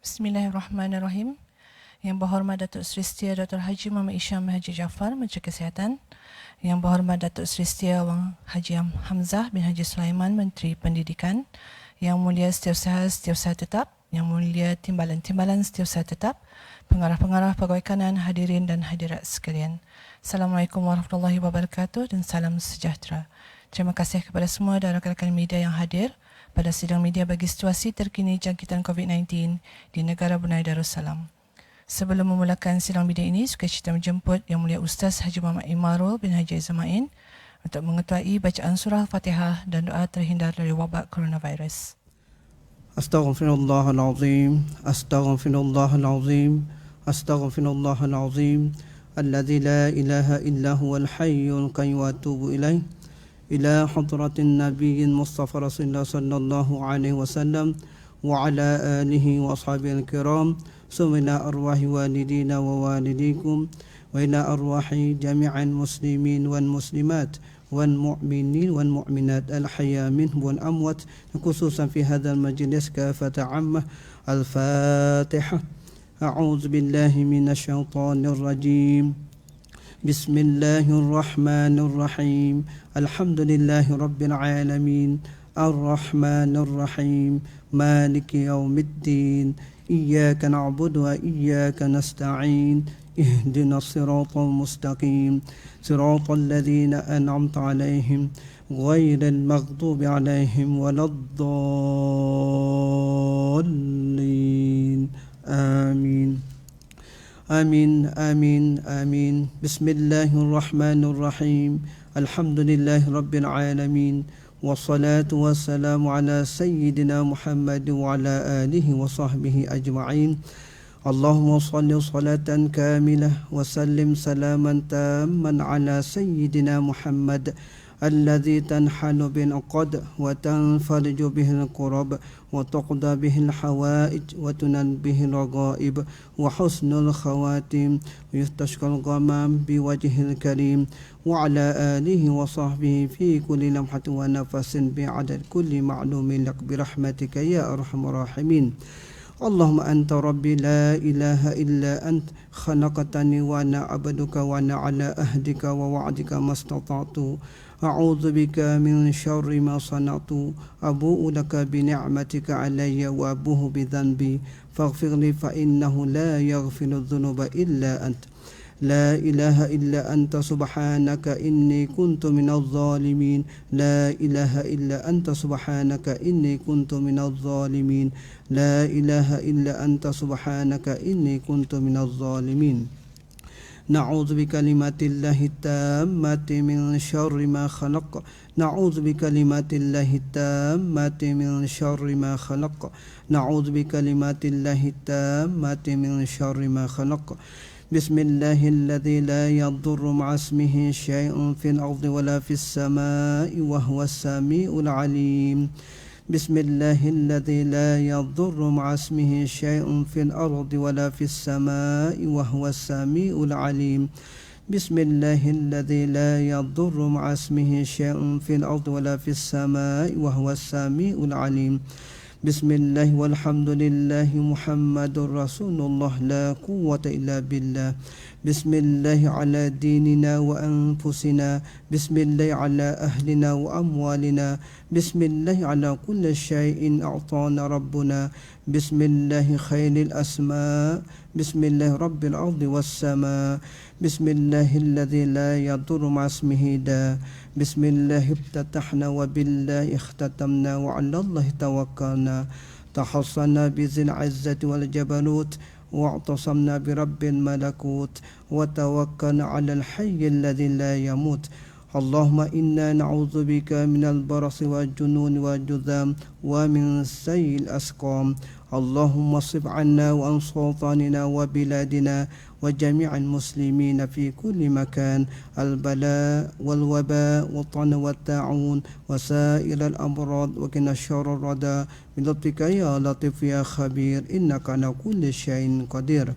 Bismillahirrahmanirrahim. Yang berhormat Datuk Seri Setia Dr. Haji Muhammad Isham Haji Jaafar, Menteri Kesihatan. Yang berhormat Datuk Seri Setia Wang Haji Hamzah bin Haji Sulaiman, Menteri Pendidikan. Yang mulia Setiausaha Tetap, Yang mulia Timbalan Setiausaha Tetap, pengarah-pengarah pegawai kanan, hadirin dan hadirat sekalian. Assalamualaikum warahmatullahi wabarakatuh dan salam sejahtera. Terima kasih kepada semua dan rakan-rakan media yang hadir pada sidang media bagi situasi terkini jangkitan COVID-19 di negara Brunei Darussalam. Sebelum memulakan sidang media ini, sukacita menjemput Yang Mulia Ustaz Haji Muhammad Imarul bin Haji Zamain untuk mengetuai bacaan surah Al-Fatihah dan doa terhindar dari wabak coronavirus. Astaghfirullahalazim, astaghfirullahalazim, astaghfirullahalazim, alladzi la ilaha illa huwal hayyul qayyum wa atubu ilaih. إلى حضرة النبي المصطفى رسول الله صلى الله عليه وسلم وعلى آله وأصحابه الكرام ثم إلى أرواح والدينا ووالديكم وإلى أرواح جميع المسلمين والمسلمات والمؤمنين والمؤمنات الحياة منهم والأموات خصوصا في هذا المجلس كافة عامة. الفاتحة. أعوذ بالله من الشيطان الرجيم. بسم الله الرحمن الرحيم. الحمد لله رب العالمين الرحمن الرحيم مالك يوم الدين إياك نعبد وإياك نستعين اهدنا الصراط المستقيم صراط الذين أنعمت عليهم غير المغضوب عليهم ولا الضالين آمين آمين آمين آمين. بسم الله الرحمن الرحيم. الحمد لله رب العالمين والصلاة والسلام على سيدنا محمد وعلى آله وصحبه أجمعين. اللهم صل صلاة كاملة وسلم سلاما تاما على سيدنا محمد الذي تنحل به العقد وتنفرج به الكرب وتقضى به الحوائج وتنال به الرغائب وحسن الخواتيم ويستسقى الغمام بوجه الكريم وعلى آله وصحبه في كل لمحة ونفس بعدد كل معلوم لك برحمتك يا أرحم الراحمين. اللهم أنت ربي لا إله إلا أنت خلقتني وأنا عبدك وأنا على أهدك ووعدك ما استطعت أعوذ بك من شر ما صنعت أبوء لك بنعمتك علي وأبوه بذنبي فاغفر لي فإنه لا يغفر الذنوب إلا أنت لا إله إلا أنت سبحانك إني كنت من الظالمين لا إله إلا أنت سبحانك إني كنت من الظالمين لا إله إلا أنت سبحانك إني كنت من الظالمين. نعوذ بكلمات الله التامة من شر ما خلق نعوذ بكلمات الله التامة من شر ما خلق نعوذ بكلمات الله التامة من شر ما خلق. بسم الله الذي لا يضر مع اسمه شيء في الأرض ولا في السماء وهو السميع العليم. بسم الله الذي لا يضر مع اسمه شيء في الأرض ولا في السماء وهو السميع العليم. بسم الله الذي لا يضر مع اسمه شيء في الأرض ولا في السماء وهو السميع العليم. بسم الله والحمد لله محمد رسول الله لا قوة إلا بالله. بسم الله على ديننا وأنفسنا. بسم الله على أهلنا وأموالنا. بسم الله على كل شيء أعطانا ربنا. بسم الله خير الأسماء. بسم الله رب الأرض والسماء. بسم الله الذي لا يضر مع اسمه داء. بسم الله افتتحنا وبالله اختتمنا وعلى الله توكلنا تحصنا بذي العزة والجبروت واعتصمنا برب الملكوت وتوكلنا على الحي الذي لا يموت. اللهم إنا نعوذ بك من البرص والجنون والجذام ومن سيء الأسقام. اللهم اصرف عنا وعن سلطاننا وبلادنا وجميع المسلمين في كل مكان البلاء والوباء والطعن والطاعون وسائر الأمراض وقنا شر الردى بلطفك يا لطيف يا خبير إنك على كل شيء قدير.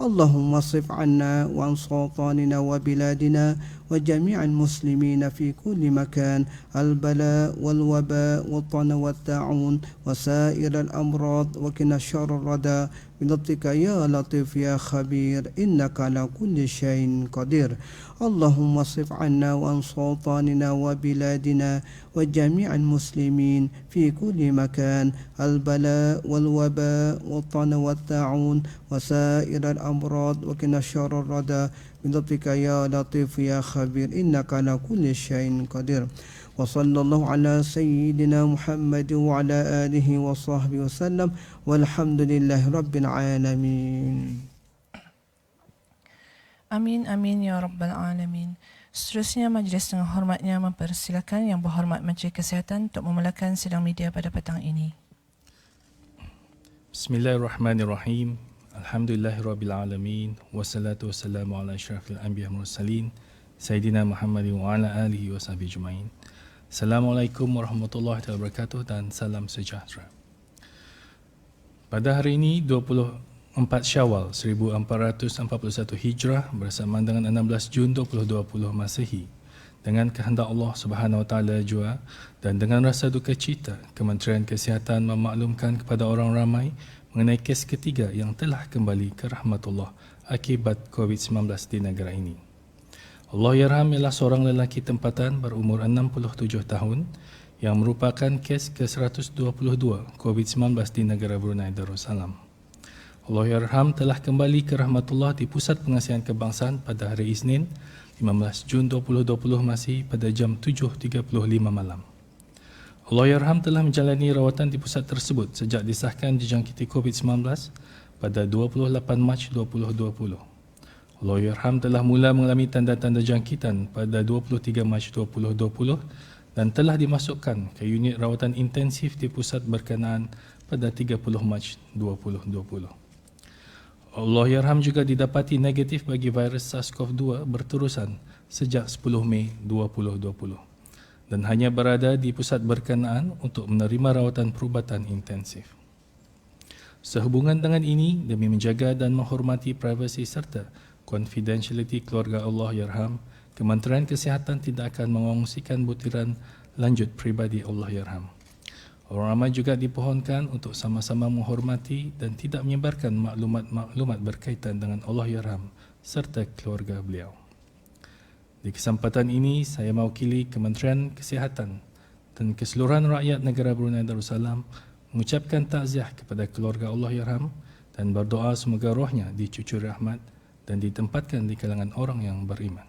اللهم اصرف عنا وعن سلطاننا وبلادنا وجميع المسلمين في كل مكان البلاء والوباء والطعن والطاعون وسائر الأمراض وقنا شر الردى بلطفك يا لطيف يا خبير إنك على كل شيء قدير. اللهم اصرف عنا وعن سلطاننا وبلادنا وجميع المسلمين في كل مكان البلاء والوباء والطن والطاعون وسائر الأمراض وقنا شر الردى بلطفك يا لطيف يا خبير إنك على كل شيء قدير. وصلى الله على سيدنا محمد وعلى آله وصحبه وسلم والحمد لله رب العالمين. Amin, amin, ya Rabbal Alamin. Seterusnya, majlis dengan hormatnya mempersilakan Yang Berhormat Menteri Kesihatan untuk memulakan sidang media pada petang ini. Bismillahirrahmanirrahim. Alhamdulillahirrabbilalamin. Wassalatu wassalamu ala asyrafil anbiya mursalin Sayyidina Muhammadin wa ala alihi wa sahbihi ajma'in. Assalamualaikum warahmatullahi wabarakatuh dan salam sejahtera. Pada hari ini 24 Syawal 1441 Hijrah bersamaan dengan 16 Jun 2020 Masehi, dengan kehendak Allah Subhanahu Wa Taala jua dan dengan rasa duka cita, Kementerian Kesihatan memaklumkan kepada orang ramai mengenai kes ketiga yang telah kembali ke rahmatullah akibat COVID-19 di negara ini. Allahyarham ialah seorang lelaki tempatan berumur 67 tahun yang merupakan kes ke-122 COVID-19 di negara Brunei Darussalam. Allahyarham telah kembali ke rahmatullah di Pusat Pengasihan Kebangsaan pada hari Isnin 15 Jun 2020 masih pada jam 7.35 malam. Allahyarham telah menjalani rawatan di pusat tersebut sejak disahkan dijangkiti COVID-19 pada 28 Mac 2020. Allahyarham telah mula mengalami tanda-tanda jangkitan pada 23 Mac 2020 dan telah dimasukkan ke unit rawatan intensif di pusat berkenaan pada 30 Mac 2020. Allahyarham juga didapati negatif bagi virus SARS-CoV-2 berterusan sejak 10 Mei 2020 dan hanya berada di pusat berkenaan untuk menerima rawatan perubatan intensif. Sehubungan dengan ini, demi menjaga dan menghormati privasi serta confidentiality keluarga Allahyarham, Kementerian Kesihatan tidak akan mengongsikan butiran lanjut pribadi Allahyarham. Orang ramai juga dipohonkan untuk sama-sama menghormati dan tidak menyebarkan maklumat-maklumat berkaitan dengan Allahyarham serta keluarga beliau. Di kesempatan ini, saya mewakili Kementerian Kesihatan dan keseluruhan rakyat negara Brunei Darussalam mengucapkan takziah kepada keluarga Allahyarham dan berdoa semoga rohnya dicucuri rahmat dan ditempatkan di kalangan orang yang beriman.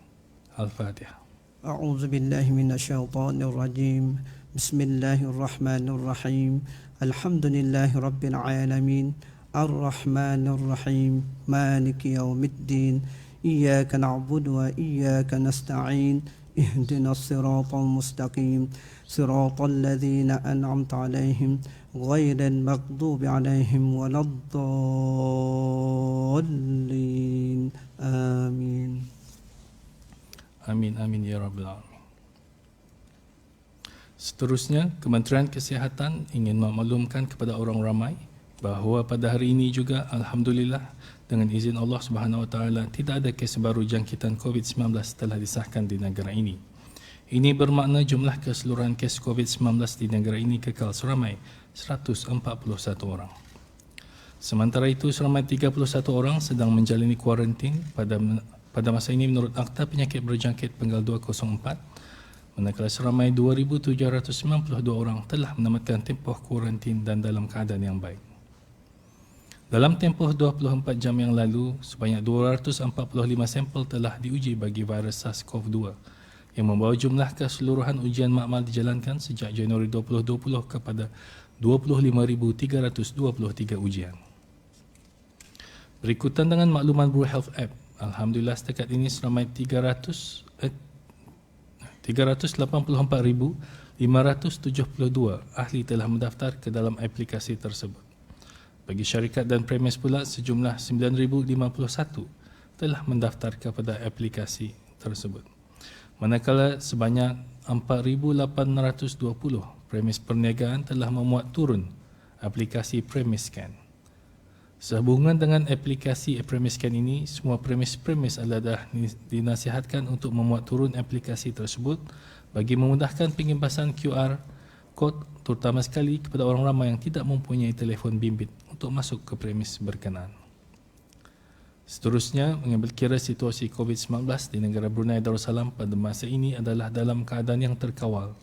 Al-Fatihah. A'udzu billahi minasyaitonir rajim. Bismillahirrahmanirrahim. Alhamdulillahi rabbil alamin. Ar-Rahmanir Rahim. Maliki yaumiddin. Iyyaka na'budu wa iyyaka nasta'in. Ihdinas siratal mustaqim. Siratal ladzina an'amta 'alaihim ghairil maghdubi 'alaihim waladdallin. Amin. Amin, amin ya Rabbal Alamin. Seterusnya, Kementerian Kesihatan ingin memaklumkan kepada orang ramai bahawa pada hari ini juga, Alhamdulillah, dengan izin Allah Subhanahu Wa Taala, tidak ada kes baru jangkitan COVID-19 telah disahkan di negara ini. Ini bermakna jumlah keseluruhan kes COVID-19 di negara ini kekal seramai 141 orang. Sementara itu, seramai 31 orang sedang menjalani kuarantin pada masa ini menurut Akta Penyakit Berjangkit Penggal 204, manakala seramai 2,792 orang telah menamatkan tempoh kuarantin dan dalam keadaan yang baik. Dalam tempoh 24 jam yang lalu, sebanyak 245 sampel telah diuji bagi virus SARS-CoV-2 yang membawa jumlah keseluruhan ujian makmal dijalankan sejak Januari 2020 kepada 25,323 ujian. Berikutan dengan makluman Bro Health App, Alhamdulillah setakat ini seramai 384,572 ahli telah mendaftar ke dalam aplikasi tersebut. Bagi syarikat dan premis pula, sejumlah 9,051 telah mendaftar kepada aplikasi tersebut. Manakala sebanyak 4,820 premis perniagaan telah memuat turun aplikasi Premis Scan. Sehubungan dengan aplikasi Premis Scan ini, semua premis adalah dinasihatkan untuk memuat turun aplikasi tersebut bagi memudahkan pengimpasan QR kod terutama sekali kepada orang ramai yang tidak mempunyai telefon bimbit untuk masuk ke premis berkenaan. Seterusnya, mengambil kira situasi COVID-19 di negara Brunei Darussalam pada masa ini adalah dalam keadaan yang terkawal.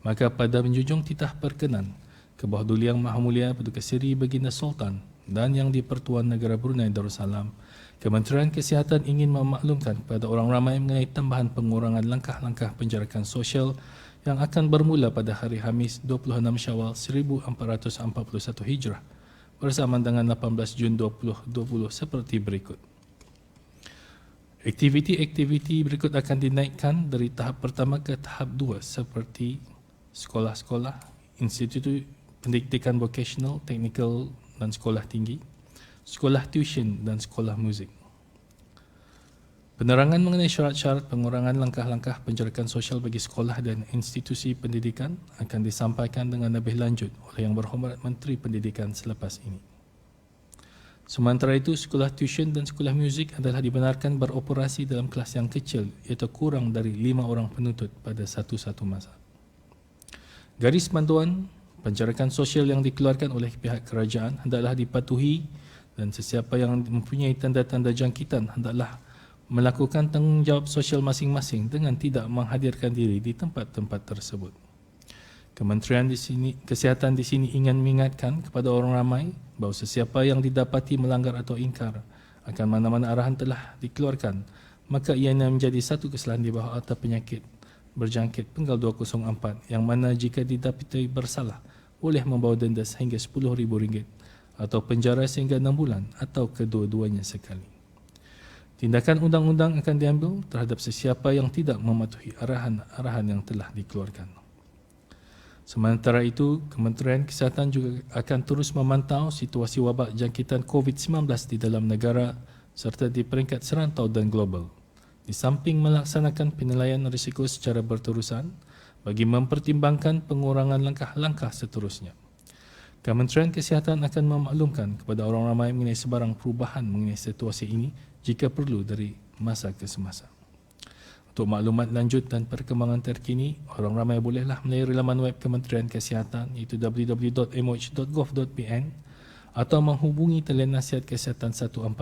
Maka pada menjunjung titah perkenan ke bawah Duli Yang Maha Mulia Paduka Seri Baginda Sultan dan Yang di-Pertuan Negara Brunei Darussalam, Kementerian Kesihatan ingin memaklumkan kepada orang ramai mengenai tambahan pengurangan langkah-langkah penjarakan sosial yang akan bermula pada hari Khamis 26 Syawal 1441 Hijrah bersamaan dengan 18 Jun 2020 seperti berikut. Aktiviti-aktiviti berikut akan dinaikkan dari tahap pertama ke tahap 2 seperti sekolah-sekolah, institut pendidikan vocational, teknikal dan sekolah tinggi, sekolah tuition dan sekolah muzik. Penerangan mengenai syarat-syarat pengurangan langkah-langkah penjarakan sosial bagi sekolah dan institusi pendidikan akan disampaikan dengan lebih lanjut oleh Yang Berhormat Menteri Pendidikan selepas ini. Sementara itu, sekolah tuition dan sekolah muzik adalah dibenarkan beroperasi dalam kelas yang kecil iaitu kurang dari 5 orang penuntut pada satu-satu masa. Garis panduan penjarakan sosial yang dikeluarkan oleh pihak kerajaan hendaklah dipatuhi dan sesiapa yang mempunyai tanda-tanda jangkitan hendaklah melakukan tanggungjawab sosial masing-masing dengan tidak menghadirkan diri di tempat-tempat tersebut. Kementerian Kesihatan di sini ingin mengingatkan kepada orang ramai bahawa sesiapa yang didapati melanggar atau ingkar akan mana-mana arahan telah dikeluarkan, maka ianya menjadi satu kesalahan di bawah Akta Penyakit Berjangkit Penggal 204 yang mana jika didapati bersalah boleh membawa denda sehingga RM10,000 atau penjara sehingga 6 bulan atau kedua-duanya sekali. Tindakan undang-undang akan diambil terhadap sesiapa yang tidak mematuhi arahan-arahan yang telah dikeluarkan. Sementara itu, Kementerian Kesihatan juga akan terus memantau situasi wabak jangkitan COVID-19 di dalam negara serta di peringkat serantau dan global, di samping melaksanakan penilaian risiko secara berterusan bagi mempertimbangkan pengurangan langkah-langkah seterusnya. Kementerian Kesihatan akan memaklumkan kepada orang ramai mengenai sebarang perubahan mengenai situasi ini jika perlu dari masa ke semasa. Untuk maklumat lanjut dan perkembangan terkini, orang ramai bolehlah melalui laman web Kementerian Kesihatan iaitu www.moh.gov.pn atau menghubungi talian nasihat kesihatan 148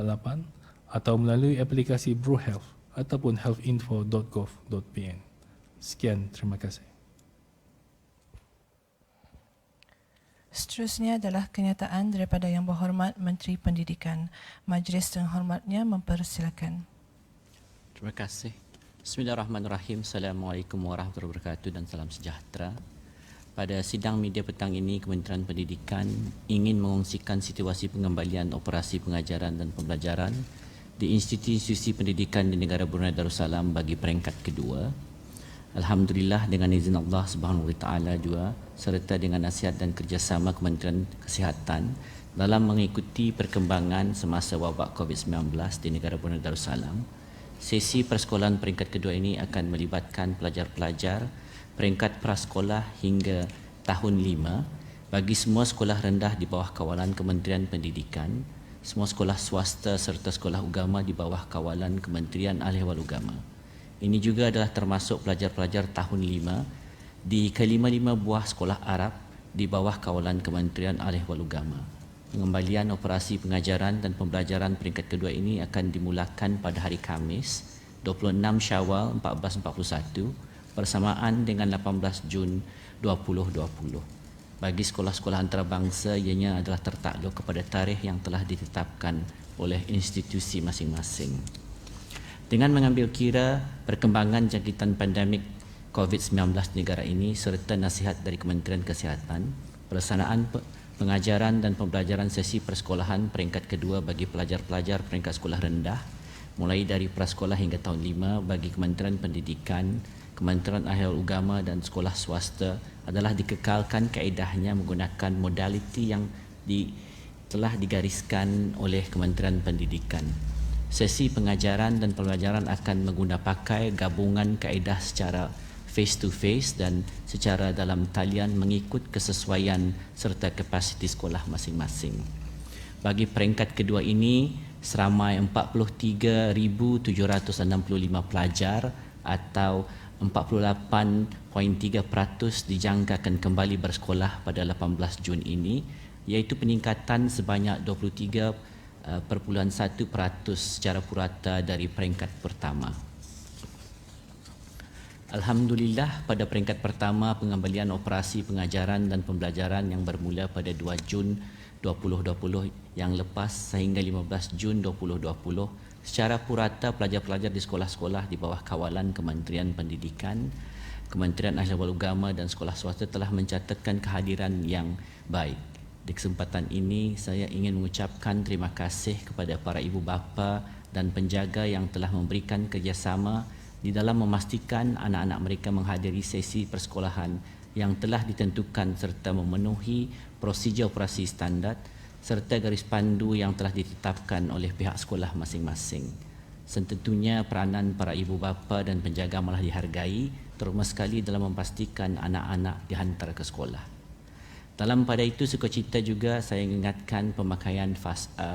atau melalui aplikasi BroHealth ataupun healthinfo.gov.pn. Sekian, terima kasih. Seterusnya adalah kenyataan daripada Yang Berhormat Menteri Pendidikan. Majlis dengan hormatnya mempersilakan. Terima kasih. Bismillahirrahmanirrahim. Assalamualaikum warahmatullahi wabarakatuh dan salam sejahtera. Pada sidang media petang ini, Kementerian Pendidikan ingin mengongsikan situasi pengembalian operasi pengajaran dan pembelajaran di institusi pendidikan di negara Brunei Darussalam bagi peringkat kedua. Alhamdulillah dengan izin Allah Subhanahu Wa Taala juga serta dengan nasihat dan kerjasama Kementerian Kesihatan dalam mengikuti perkembangan semasa wabak COVID-19 di negara Brunei Darussalam. Sesi persekolahan peringkat kedua ini akan melibatkan pelajar-pelajar peringkat prasekolah hingga tahun 5 bagi semua sekolah rendah di bawah kawalan Kementerian Pendidikan, semua sekolah swasta serta sekolah agama di bawah kawalan Kementerian Al-Ehwal Agama. Ini juga adalah termasuk pelajar-pelajar tahun 5 di kelima-lima buah sekolah Arab di bawah kawalan Kementerian Al-Ehwal Agama. Pengembalian operasi pengajaran dan pembelajaran peringkat kedua ini akan dimulakan pada hari Khamis 26 Syawal 1441 bersamaan dengan 18 Jun 2020. Bagi sekolah-sekolah antarabangsa, ianya adalah tertakluk kepada tarikh yang telah ditetapkan oleh institusi masing-masing. Dengan mengambil kira perkembangan jangkitan pandemik COVID-19 di negara ini serta nasihat dari Kementerian Kesihatan, pelaksanaan pengajaran dan pembelajaran sesi persekolahan peringkat kedua bagi pelajar-pelajar peringkat sekolah rendah mulai dari prasekolah hingga tahun 5 bagi Kementerian Pendidikan, Kementerian Al-Ehwal Agama dan sekolah swasta adalah dikekalkan kaedahnya menggunakan modaliti yang telah digariskan oleh Kementerian Pendidikan. Sesi pengajaran dan pembelajaran akan menggunakan gabungan kaedah secara face to face dan secara dalam talian mengikut kesesuaian serta kapasiti sekolah masing-masing. Bagi peringkat kedua ini, seramai 43,765 pelajar atau 48.3% dijangkakan kembali bersekolah pada 18 Jun ini, iaitu peningkatan sebanyak 23.1% secara purata dari peringkat pertama. Alhamdulillah, pada peringkat pertama pengembalian operasi pengajaran dan pembelajaran yang bermula pada 2 Jun 2020 yang lepas sehingga 15 Jun 2020, secara purata pelajar-pelajar di sekolah-sekolah di bawah kawalan Kementerian Pendidikan, Kementerian Ahli Wal Agama dan sekolah swasta telah mencatatkan kehadiran yang baik. Di kesempatan ini, saya ingin mengucapkan terima kasih kepada para ibu bapa dan penjaga yang telah memberikan kerjasama di dalam memastikan anak-anak mereka menghadiri sesi persekolahan yang telah ditentukan serta memenuhi prosedur operasi standard serta garis pandu yang telah ditetapkan oleh pihak sekolah masing-masing. Tentunya peranan para ibu bapa dan penjaga malah dihargai, terutama sekali dalam memastikan anak-anak dihantar ke sekolah. Dalam pada itu, sukacita juga saya ingatkan pemakaian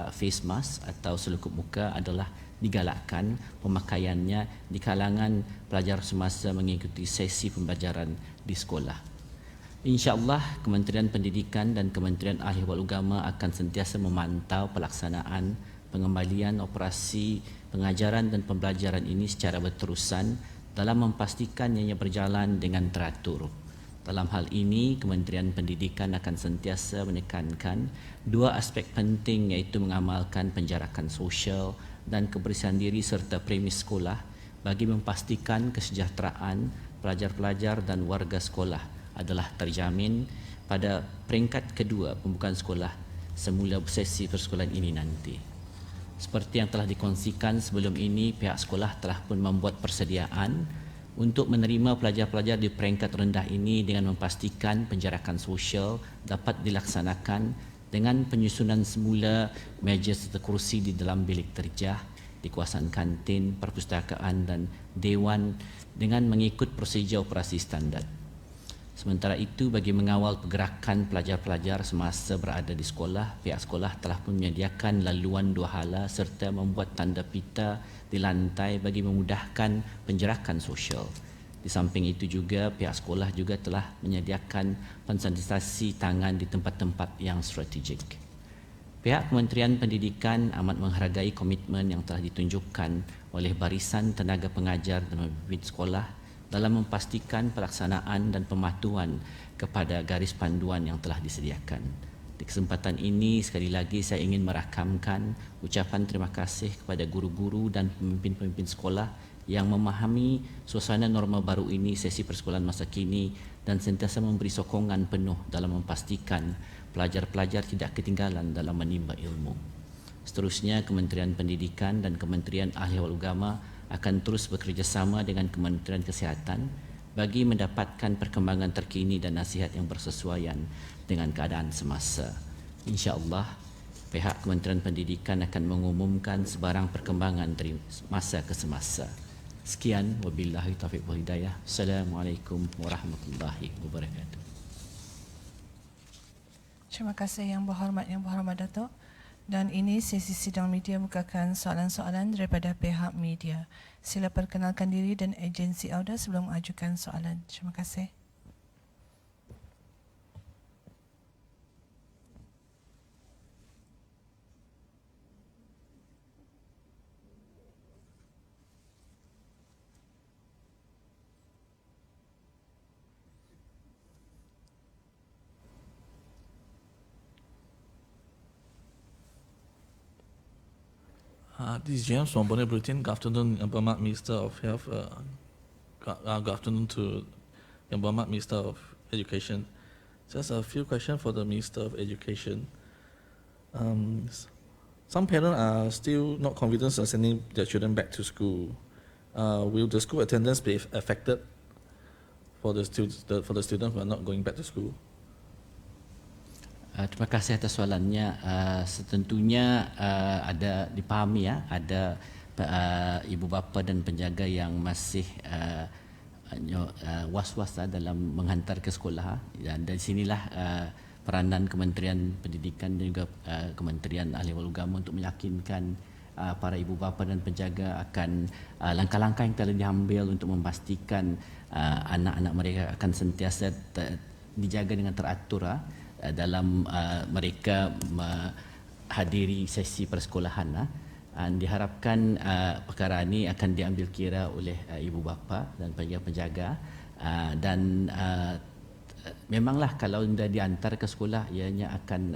face mask atau selukut muka adalah digalakkan pemakaiannya di kalangan pelajar semasa mengikuti sesi pembelajaran di sekolah. InsyaAllah, Kementerian Pendidikan dan Kementerian Ahli Wal Agama akan sentiasa memantau pelaksanaan pengembalian operasi pengajaran dan pembelajaran ini secara berterusan dalam memastikan ianya berjalan dengan teratur. Dalam hal ini, Kementerian Pendidikan akan sentiasa menekankan dua aspek penting, iaitu mengamalkan penjarakan sosial dan kebersihan diri serta premis sekolah bagi memastikan kesejahteraan pelajar-pelajar dan warga sekolah adalah terjamin pada peringkat kedua pembukaan sekolah semula sesi persekolahan ini nanti. Seperti yang telah dikongsikan sebelum ini, pihak sekolah telah pun membuat persediaan untuk menerima pelajar-pelajar di peringkat rendah ini dengan memastikan penjarakan sosial dapat dilaksanakan dengan penyusunan semula meja serta kursi di dalam bilik terjah, di kawasan kantin, perpustakaan dan dewan dengan mengikut prosedur operasi standard. Sementara itu, bagi mengawal pergerakan pelajar-pelajar semasa berada di sekolah, pihak sekolah telah pun menyediakan laluan dua hala serta membuat tanda pita di lantai bagi memudahkan penjarakan sosial. Di samping itu juga, pihak sekolah juga telah menyediakan sanitasi tangan di tempat-tempat yang strategik. Pihak Kementerian Pendidikan amat menghargai komitmen yang telah ditunjukkan oleh barisan tenaga pengajar dan pemimpin sekolah dalam memastikan pelaksanaan dan pematuhan kepada garis panduan yang telah disediakan. Di kesempatan ini, sekali lagi saya ingin merakamkan ucapan terima kasih kepada guru-guru dan pemimpin-pemimpin sekolah yang memahami suasana norma baru ini sesi persekolahan masa kini dan sentiasa memberi sokongan penuh dalam memastikan pelajar-pelajar tidak ketinggalan dalam menimba ilmu. Seterusnya, Kementerian Pendidikan dan Kementerian Ahli Wal Agama akan terus bekerjasama dengan Kementerian Kesihatan bagi mendapatkan perkembangan terkini dan nasihat yang bersesuaian dengan keadaan semasa. InsyaAllah, pihak Kementerian Pendidikan akan mengumumkan sebarang perkembangan dari masa ke semasa. Sekian, wabillahi taufiq wal hidayah. Assalamualaikum warahmatullahi wabarakatuh. Terima kasih Yang Berhormat Datuk. Dan ini sesi sidang media bukakan soalan-soalan daripada pihak media. Sila perkenalkan diri dan agensi anda sebelum mengajukan soalan. Terima kasih. This is James from Borneo Bulletin. Good afternoon, Yang Berhormat Minister of Health. Good afternoon to Yang Berhormat Minister of Education. Just a few questions for the Minister of Education. Some parents are still not confident of sending their children back to school. Will the school attendance be affected for the students who are not going back to school? Terima kasih atas soalannya. Tentunya ada dipahami ya, ada ibu bapa dan penjaga yang masih was-was dalam menghantar ke sekolah, dan dari sinilah peranan Kementerian Pendidikan dan juga Kementerian Ahli Wal Agama untuk meyakinkan para ibu bapa dan penjaga akan langkah-langkah yang telah diambil untuk memastikan anak-anak mereka akan sentiasa dijaga dengan teratur dalam mereka menghadiri sesi persekolahan. Dan diharapkan perkara ini akan diambil kira oleh ibu bapa dan penjaga-penjaga dan memanglah kalau anda diantar ke sekolah ianya akan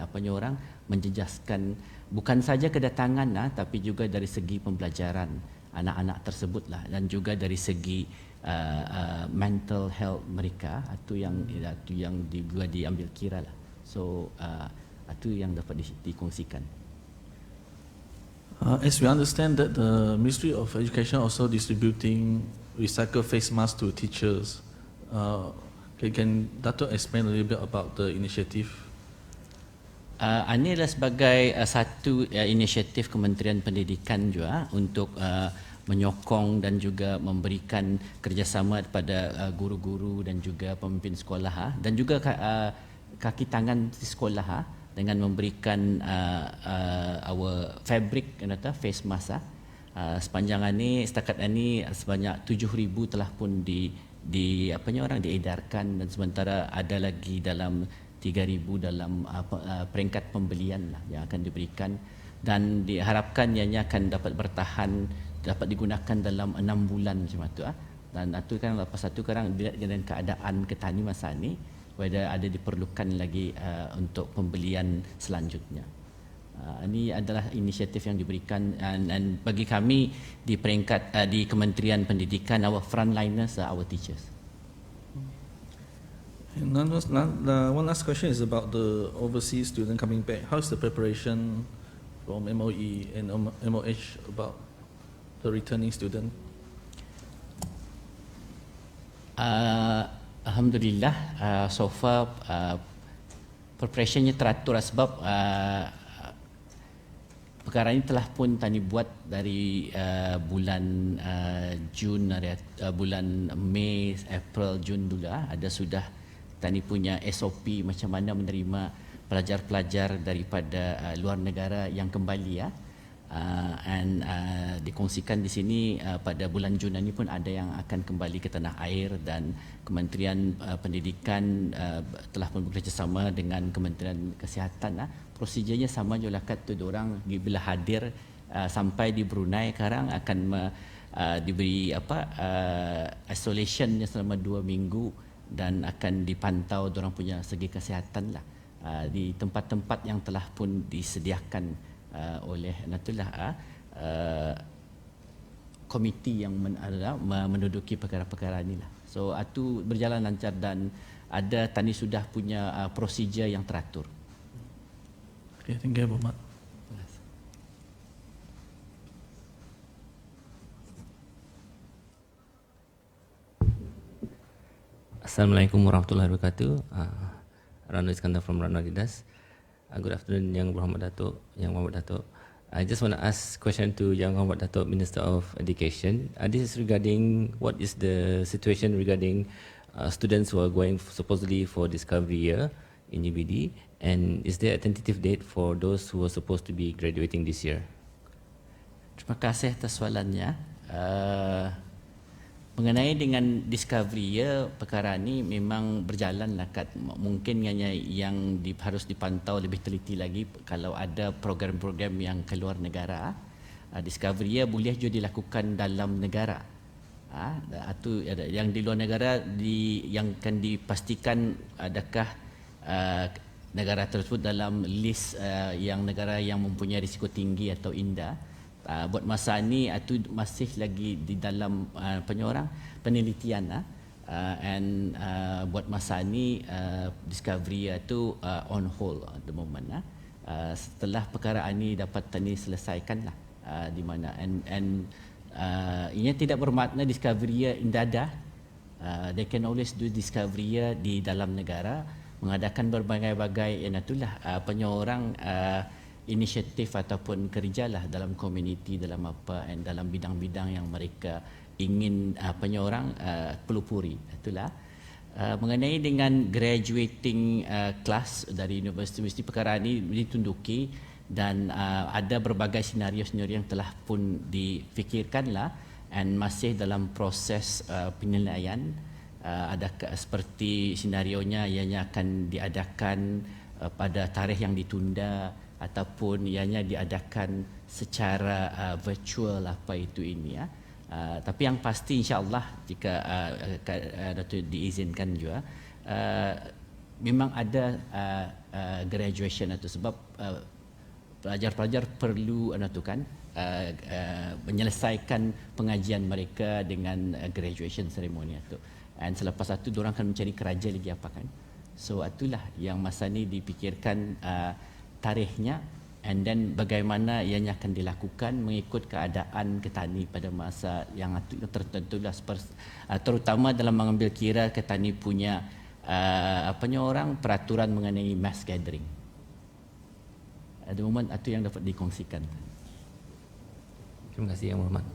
menjejaskan bukan saja kedatangan tapi juga dari segi pembelajaran anak-anak tersebutlah dan juga dari segi mental health mereka itu yang juga diambil kira lah. So itu yang dapat dikongsikan. As we understand that the Ministry of Education also distributing recycled face masks to teachers. Can Dato' explain a little bit about the initiative? Ini adalah sebagai satu inisiatif Kementerian Pendidikan juga untuk menyokong dan juga memberikan kerjasama kepada guru-guru dan juga pemimpin sekolah dan juga kaki tangan di sekolah dengan memberikan our fabric face mask sepanjang ini setakat ini sebanyak 7,000 telah pun diedarkan dan sementara ada lagi dalam 3,000 dalam peringkat pembelian yang akan diberikan dan diharapkan ianya akan dapat bertahan dapat digunakan dalam 6 bulan macam tu dan itu kan lepas satu sekarang dengan keadaan kita ni masa ni whether ada diperlukan lagi untuk pembelian selanjutnya. Ini adalah inisiatif yang diberikan dan bagi kami di peringkat di Kementerian Pendidikan our frontliners are our teachers. And one last question is about the overseas student coming back. How's the preparation from MOE and MOH about the returning student? Alhamdulillah, so far preparationnya teratur sebab perkara ini telah pun Tani buat dari bulan Jun, bulan Mei, April, Jun dulu ada sudah Tani punya SOP macam mana menerima pelajar-pelajar daripada luar negara yang kembali and dikongsikan di sini pada bulan Jun ini pun ada yang akan kembali ke tanah air dan Kementerian Pendidikan telah pun bekerjasama dengan Kementerian Kesihatan. Prosedurnya sama je lah kat tu orang bila hadir sampai di Brunei sekarang akan diberi isolationnya selama 2 minggu dan akan dipantau orang punya segi kesihatan lah di tempat-tempat yang telah pun disediakan oleh komiti yang menduduki perkara-perkara inilah. So itu berjalan lancar dan ada Tani sudah punya prosedur yang teratur. Okay, thank you, Muhammad. Assalamualaikum warahmatullahi wabarakatuh. Rano Iskandar from Rano Adidas. Good afternoon, Yang Muhammad Dato'. I just want to ask question to Yang Muhammad Dato', Minister of Education. This is regarding what is the situation regarding students who are going supposedly for Discovery Year in UBD, and is there a tentative date for those who are supposed to be graduating this year? Terima kasih atas soalannya. Mengenai dengan Discovery Year, perkara ini memang berjalan lah kat mungkin hanya yang harus dipantau lebih teliti lagi kalau ada program-program yang keluar negara. Discovery Year boleh juga dilakukan dalam negara. Itu yang di luar negara yang akan dipastikan adakah negara tersebut dalam list yang negara yang mempunyai risiko tinggi atau indah. Buat masa ni itu masih lagi di dalam penelitian and buat masa ni Discovery itu on hold at the moment. Setelah perkara ini dapat Tani selesaikan lah di mana and ini tidak bermakna Discovery indadah. They can always do Discovery di dalam negara mengadakan berbagai-bagai inisiatif ataupun kerjalah dalam komuniti dalam dalam bidang-bidang yang mereka ingin pelupuri. Itulah mengenai dengan graduating class dari universiti perkara ini ditunduki dan ada berbagai senario-senario yang telah pun difikirkanlah dan masih dalam proses penilaian. Ada seperti senarionya ianya akan diadakan pada tarikh yang ditunda ataupun ianya diadakan secara virtual apa itu ini ya. Tapi yang pasti insya-Allah jika Datuk diizinkan juga memang ada graduation itu sebab pelajar-pelajar perlu menyelesaikan pengajian mereka dengan graduation ceremony itu. Dan selepas itu diorang akan mencari keraja lagi apa kan. So itulah yang masa ni dipikirkan tarikhnya and then bagaimana ianya akan dilakukan mengikut keadaan Ketani pada masa yang tertentu lah, terutama dalam mengambil kira Ketani punya peraturan mengenai mass gathering. Ada momen itu yang dapat dikongsikan. Terima kasih Yang Berhormat.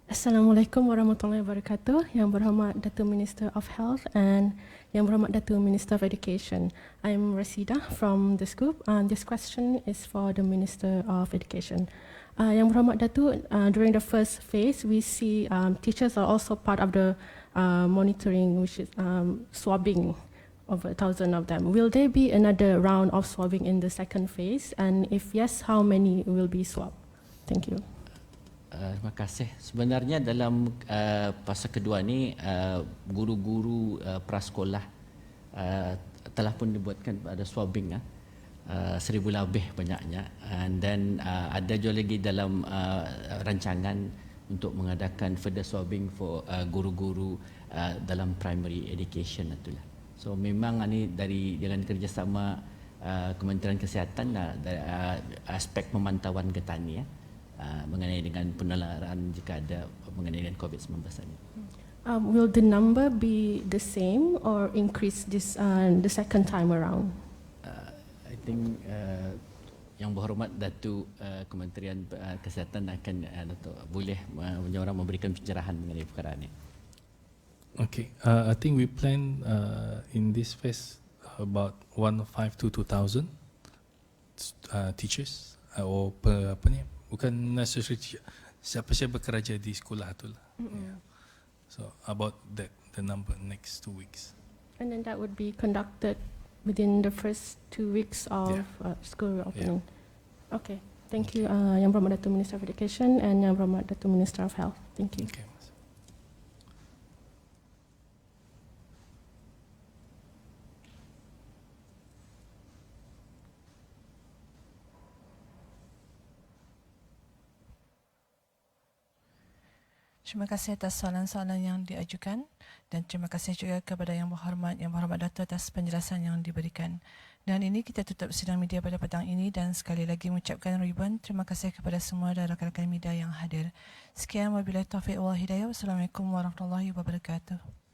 Assalamualaikum warahmatullahi wabarakatuh. Yang Berhormat Datuk Minister of Health and Yang Berhormat Datuk Minister of Education. I'm Rasida from this group. This question is for the Minister of Education. Yang Berhormat Datuk, during the first phase, we see teachers are also part of the monitoring, which is swabbing, over 1,000 of them. Will there be another round of swabbing in the second phase? And if yes, how many will be swabbed? Thank you. Terima kasih. Sebenarnya dalam fasa kedua ni guru-guru prasekolah telah pun dibuatkan ada swabbing 1,000 lebih banyaknya, dan ada juga lagi dalam rancangan untuk mengadakan further swabbing for guru-guru dalam primary education itulah. So memang ini dari dengan kerjasama Kementerian Kesihatan aspek pemantauan Ketani mengenai dengan penularan jika ada mengenai dengan COVID-19 ini. Will the number be the same or increase this the second time around? I think Yang Berhormat Datuk Kementerian Kesihatan akan boleh memberikan pencerahan mengenai perkara ini. Okay, I think we plan in this phase about 1,500 to 2,000 teachers or bukan necessarily siapa-siapa bekerja di sekolah tu lah. Yeah. So about that, the number next 2 weeks. And then that would be conducted within the first 2 weeks of school opening. Yeah. Okay, thank you, Yang Berhormat Datuk Minister of Education and Yang Berhormat Datuk Minister of Health. Thank you. Okay. Terima kasih atas soalan-soalan yang diajukan dan terima kasih juga kepada Yang Berhormat Datuk atas penjelasan yang diberikan. Dan ini kita tutup sidang media pada petang ini dan sekali lagi mengucapkan ribuan terima kasih kepada semua dan rakan-rakan media yang hadir. Sekian wabillahi taufiq wal hidayah. Wassalamualaikum warahmatullahi wabarakatuh.